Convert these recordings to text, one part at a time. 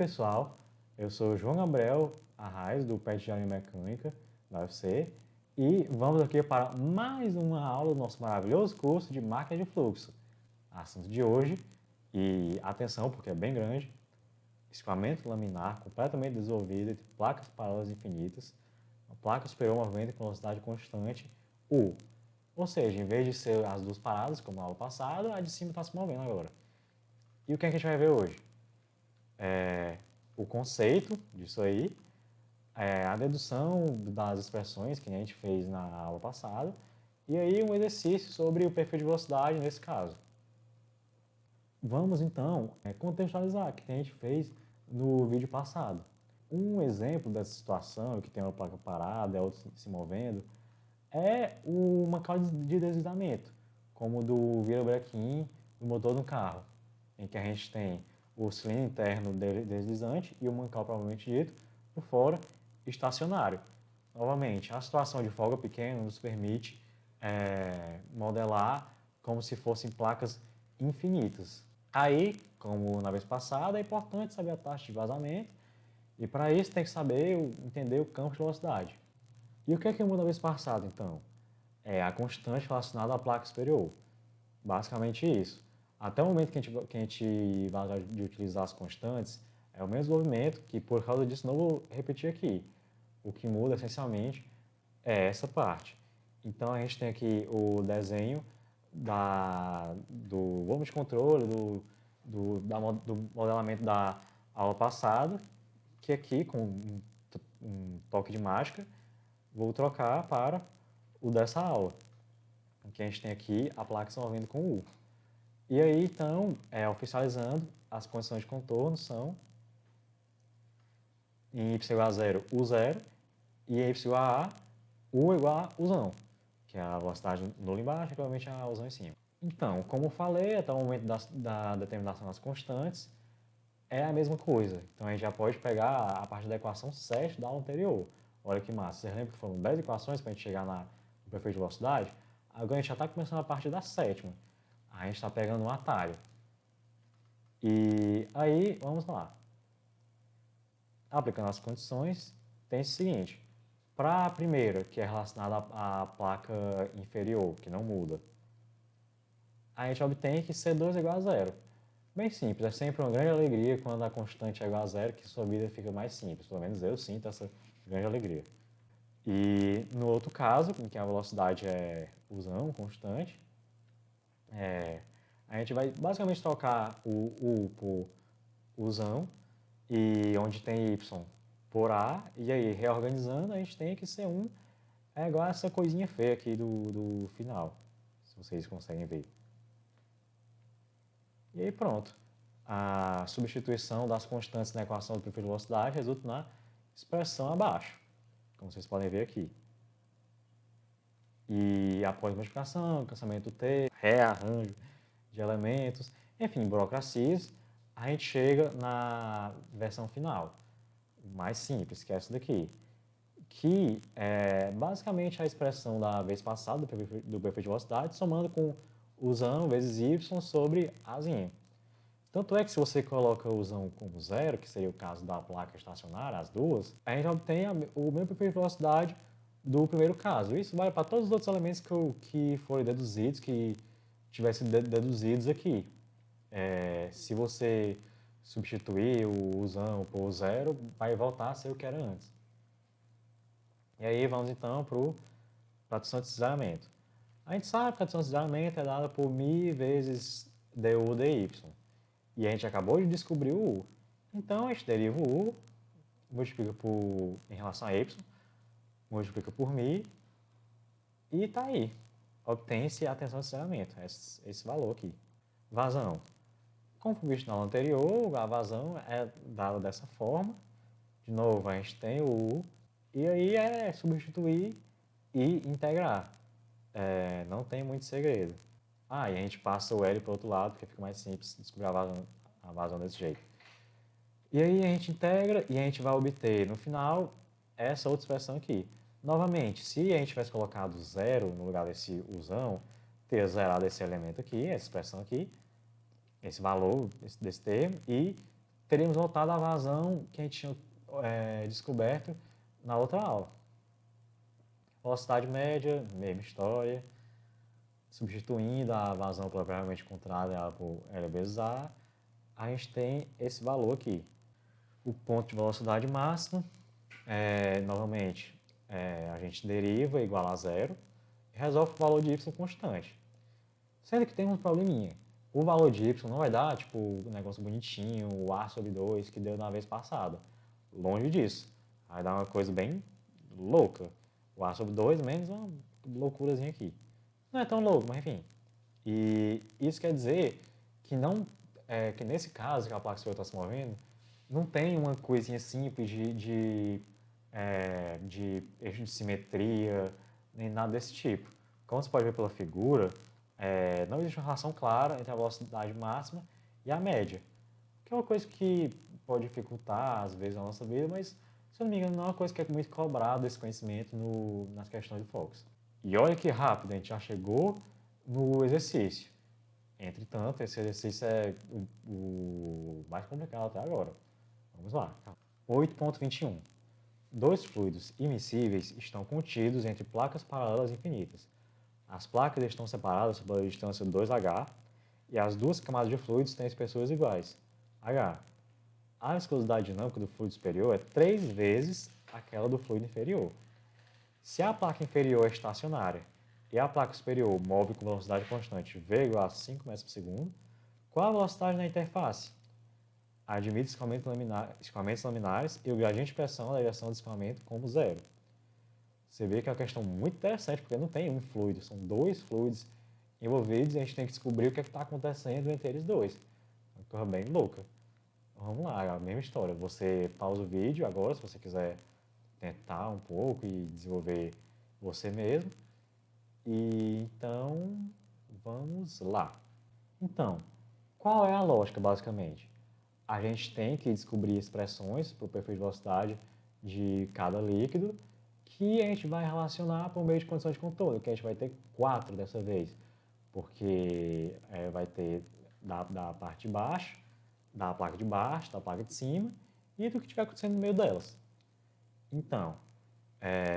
pessoal, eu sou o João Gabriel Arraes, do PET de Mecânica da UFC, e vamos aqui para mais uma aula do nosso maravilhoso curso de máquina de fluxo. Assunto de hoje, e atenção porque é bem grande, escoamento laminar completamente desenvolvido entre placas paralelas infinitas, uma placa superior movimento com velocidade constante, U. Ou seja, em vez de ser as duas paradas, como na aula passada, a de cima está se movendo agora. E o que é que a gente vai ver hoje? O conceito disso aí, a dedução das expressões que a gente fez na aula passada, e aí um exercício sobre o perfil de velocidade nesse caso. Vamos então contextualizar o que a gente fez no vídeo passado. Um exemplo dessa situação, que tem uma placa parada e a outra se movendo, é uma causa de deslizamento, como do virabrequim do motor do carro, em que a gente tem o cilindro interno deslizante e o mancal, provavelmente dito, por fora, estacionário. Novamente, a situação de folga pequena nos permite modelar como se fossem placas infinitas. Aí, como na vez passada, é importante saber a taxa de vazamento e para isso tem que saber entender o campo de velocidade. E o que é que muda na vez passada, então? É a constante relacionada à placa superior. Basicamente isso. Até o momento que a gente vai de utilizar as constantes, é o mesmo movimento que, por causa disso, não vou repetir aqui. O que muda, essencialmente, é essa parte. Então, a gente tem aqui o desenho do volume de controle, do modelamento da aula passada, que aqui, com um toque de mágica, vou trocar para o dessa aula, em que a gente tem aqui a placa se movendo com U. E aí, então, oficializando, as condições de contorno são em y igual a 0, U0, e em y igual a U igual a Uzão, que é a velocidade nula embaixo e provavelmente a Uzão em cima. Então, como eu falei, até o momento da determinação das constantes, é a mesma coisa. Então, a gente já pode pegar a partir da equação 7 da aula anterior. Olha que massa. Vocês lembram que foram 10 equações para a gente chegar no perfil de velocidade? Agora a gente já está começando a partir da sétima. A gente está pegando um atalho. E aí, vamos lá. Aplicando as condições, tem o seguinte. Para a primeira, que é relacionada à placa inferior, que não muda, a gente obtém que C2 é igual a zero. Bem simples, é sempre uma grande alegria quando a constante é igual a zero, que sua vida fica mais simples. Pelo menos eu sinto essa grande alegria. E no outro caso, em que a velocidade é Uzão, constante, a gente vai basicamente trocar o U por Uzão, e onde tem Y por A, e aí reorganizando, a gente tem que C1 é igual a essa coisinha feia aqui do final, se vocês conseguem ver. E aí pronto. A substituição das constantes na equação do perfil de velocidade resulta na expressão abaixo, como vocês podem ver aqui. E após multiplicação, cancelamento do T, rearranjo de elementos, enfim, burocracias, a gente chega na versão final, mais simples, que é essa daqui, que é basicamente a expressão da vez passada do perfil de velocidade, somando com Uzão vezes Y sobre Azinho. Tanto é que se você coloca o Uzão como zero, que seria o caso da placa estacionária, as duas, a gente obtém o mesmo perfil de velocidade do primeiro caso. Isso vale para todos os outros elementos que forem deduzidos, que tivessem deduzidos aqui. Se você substituir o Uzão por o zero, vai voltar a ser o que era antes. E aí vamos então para a adição de deslizamento. A gente sabe que a adição de deslizamento é dada por μ vezes du dy. E a gente acabou de descobrir o U. Então a gente deriva o U, multiplica em relação a y, multiplica por μ e está aí. Obtém-se a tensão de deslizamento, esse valor aqui. Vazão. Como foi visto na aula anterior, a vazão é dada dessa forma. De novo, a gente tem o U. E aí é substituir e integrar. Não tem muito segredo. E a gente passa o L para o outro lado, porque fica mais simples descobrir a vazão desse jeito. E aí a gente integra e a gente vai obter, no final, essa outra expressão aqui. Novamente, se a gente tivesse colocado zero no lugar desse Uzão, teria zerado esse elemento aqui, essa expressão aqui, esse valor desse termo, e teríamos voltado à vazão que a gente tinha descoberto na outra aula. Velocidade média, mesma história. Substituindo a vazão propriamente encontrada por L vezes A, a gente tem esse valor aqui. O ponto de velocidade máxima, novamente, a gente deriva igual a zero e resolve o valor de y constante. Sendo que tem um probleminha. O valor de y não vai dar, tipo, um negócio bonitinho, o A sobre 2 que deu na vez passada. Longe disso. Vai dar uma coisa bem louca. O A sobre 2 menos uma loucurazinha aqui. Não é tão louco, mas enfim. E isso quer dizer que que nesse caso que a placa superior está se movendo, não tem uma coisinha simples de eixo de simetria, nem nada desse tipo. Como você pode ver pela figura, não existe uma relação clara entre a velocidade máxima e a média, que é uma coisa que pode dificultar, às vezes, a nossa vida, mas, se eu não me engano, não é uma coisa que é muito cobrado esse conhecimento nas questões de Fox. E olha que rápido, a gente já chegou no exercício. Entretanto, esse exercício é o mais complicado até agora. Vamos lá. 8.21. Dois fluidos imissíveis estão contidos entre placas paralelas infinitas. As placas estão separadas pela distância 2h e as duas camadas de fluidos têm espessuras iguais, h. A viscosidade dinâmica do fluido superior é 3 vezes aquela do fluido inferior. Se a placa inferior é estacionária e a placa superior move com velocidade constante v igual a 5 metros por segundo, qual a velocidade na interface? Admite escoamentos laminares e o gradiente de pressão da direção do escoamento como zero. Você vê que é uma questão muito interessante, porque não tem um fluido, são dois fluidos envolvidos e a gente tem que descobrir o que está acontecendo entre eles dois. É uma coisa bem louca. Vamos lá, a mesma história. Você pausa o vídeo agora, se você quiser tentar um pouco e desenvolver você mesmo. E então, vamos lá. Então, qual é a lógica, basicamente? A gente tem que descobrir expressões para o perfil de velocidade de cada líquido que a gente vai relacionar por meio de condições de contorno, que a gente vai ter 4 dessa vez, porque vai ter da parte de baixo, da placa de baixo, da placa de cima e do que estiver acontecendo no meio delas. Então,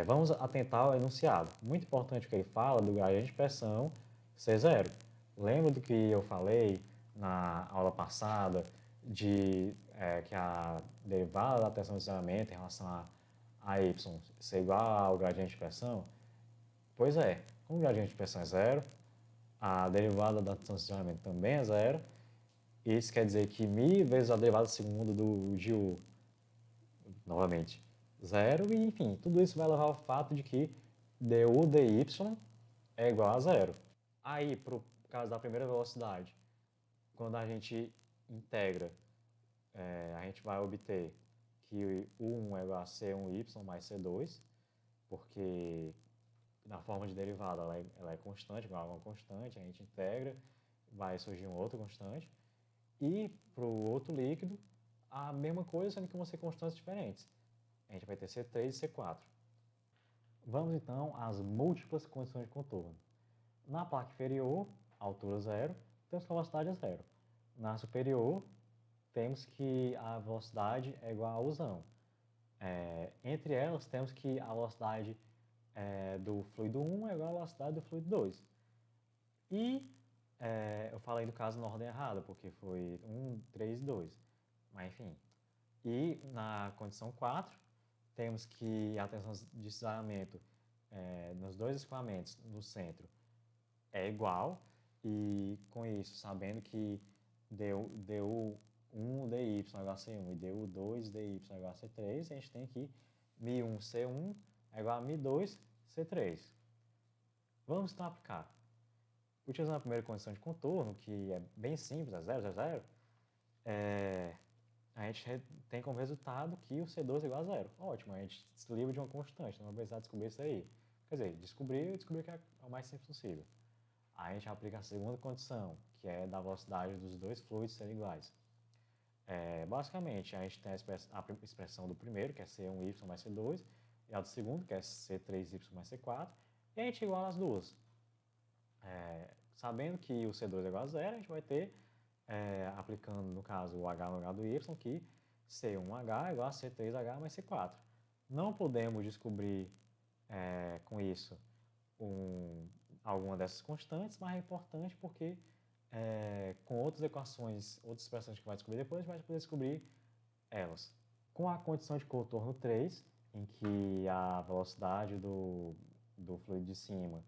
vamos atentar ao enunciado. Muito importante o que ele fala do gradiente de pressão ser zero. Lembra do que eu falei na aula passada de que a derivada da tensão de isolamento em relação a y ser igual ao gradiente de pressão? Pois é, como o gradiente de pressão é zero, a derivada da tensão de isolamento também é zero. Isso quer dizer que μ vezes a derivada segunda de U, novamente, zero, e enfim, tudo isso vai levar ao fato de que du dy é igual a zero. Aí, para o caso da primeira velocidade, quando a gente integra, a gente vai obter que U1 é igual a C1y mais C2, porque na forma de derivada ela é constante, igual a uma constante, a gente integra, vai surgir um outro constante. E para o outro líquido, a mesma coisa, sendo que vão ser constantes diferentes. A gente vai ter C3 e C4. Vamos então às múltiplas condições de contorno. Na placa inferior, altura zero, temos que a velocidade é zero. Na superior, temos que a velocidade é igual a usão. Entre elas, temos que a velocidade do fluido 1 é igual à velocidade do fluido 2. E eu falei do caso na ordem errada, porque foi 1, 3 e 2. Mas enfim. E na condição 4, temos que a tensão de isolamento nos dois escoamentos no centro é igual. E com isso, sabendo que du1 dy é igual a C1 e du2 dy é igual a C3, a gente tem que μ1 C1 é igual a μ2 C3. Vamos então aplicar. Utilizando a primeira condição de contorno, que é bem simples, é 0, 0, 0, a gente tem como resultado que o C2 é igual a zero. Ótimo, a gente se livra de uma constante, não vai precisar descobrir isso aí. Quer dizer, descobrir que é o mais simples possível. Aí a gente aplica a segunda condição, que é da velocidade dos dois fluidos serem iguais. Basicamente, a gente tem a expressão do primeiro, que é C1y mais C2, e a do segundo, que é C3y mais C4, e a gente iguala as duas. Sabendo que o C2 é igual a zero, a gente vai ter aplicando, no caso, o H no lugar do Y, que C1H é igual a C3H mais C4. Não podemos descobrir com isso alguma dessas constantes, mas é importante porque com outras equações, outras expressões que vai descobrir depois, a gente vai poder descobrir elas. Com a condição de contorno 3, em que a velocidade do fluido de cima,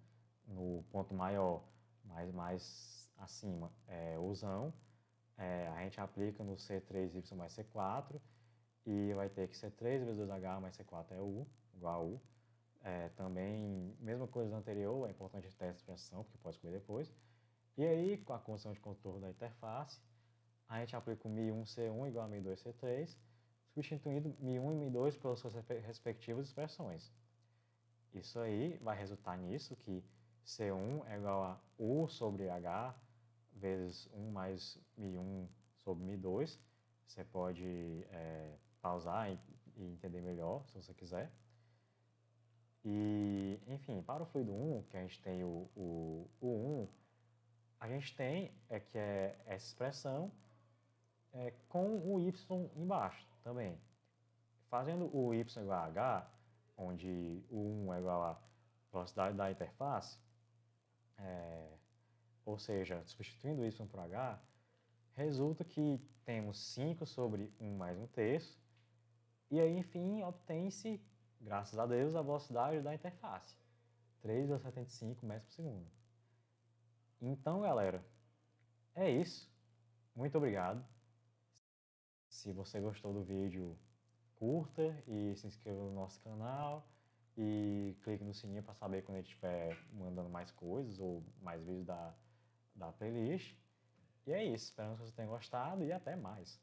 no ponto maior, mais acima, é usão, a gente aplica no C3Y mais C4 e vai ter que C3 vezes 2H mais C4 é U, igual a U. Também, mesma coisa do anterior, é importante ter essa expressão, porque pode escolher depois. E aí, com a condição de contorno da interface, a gente aplica o μ1C1 igual a μ2C3, substituindo μ1 e μ2 pelas suas respectivas expressões. Isso aí vai resultar nisso, que C1 é igual a U sobre H vezes 1 mais μ1 sobre μ2. Você pode pausar e entender melhor, se você quiser. E, enfim, para o fluido 1, que a gente tem o 1, a gente tem que é essa expressão com o y embaixo também. Fazendo o y igual a h, onde o 1 é igual à velocidade da interface, ou seja, substituindo o y por h, resulta que temos 5 sobre 1 mais 1/3, e aí, enfim, obtém-se, graças a Deus, a velocidade da interface, 3,75 metros por segundo. Então, galera, é isso. Muito obrigado. Se você gostou do vídeo, curta e se inscreva no nosso canal e clique no sininho para saber quando a gente estiver mandando mais coisas ou mais vídeos da playlist. E é isso, espero que vocês tenham gostado e até mais.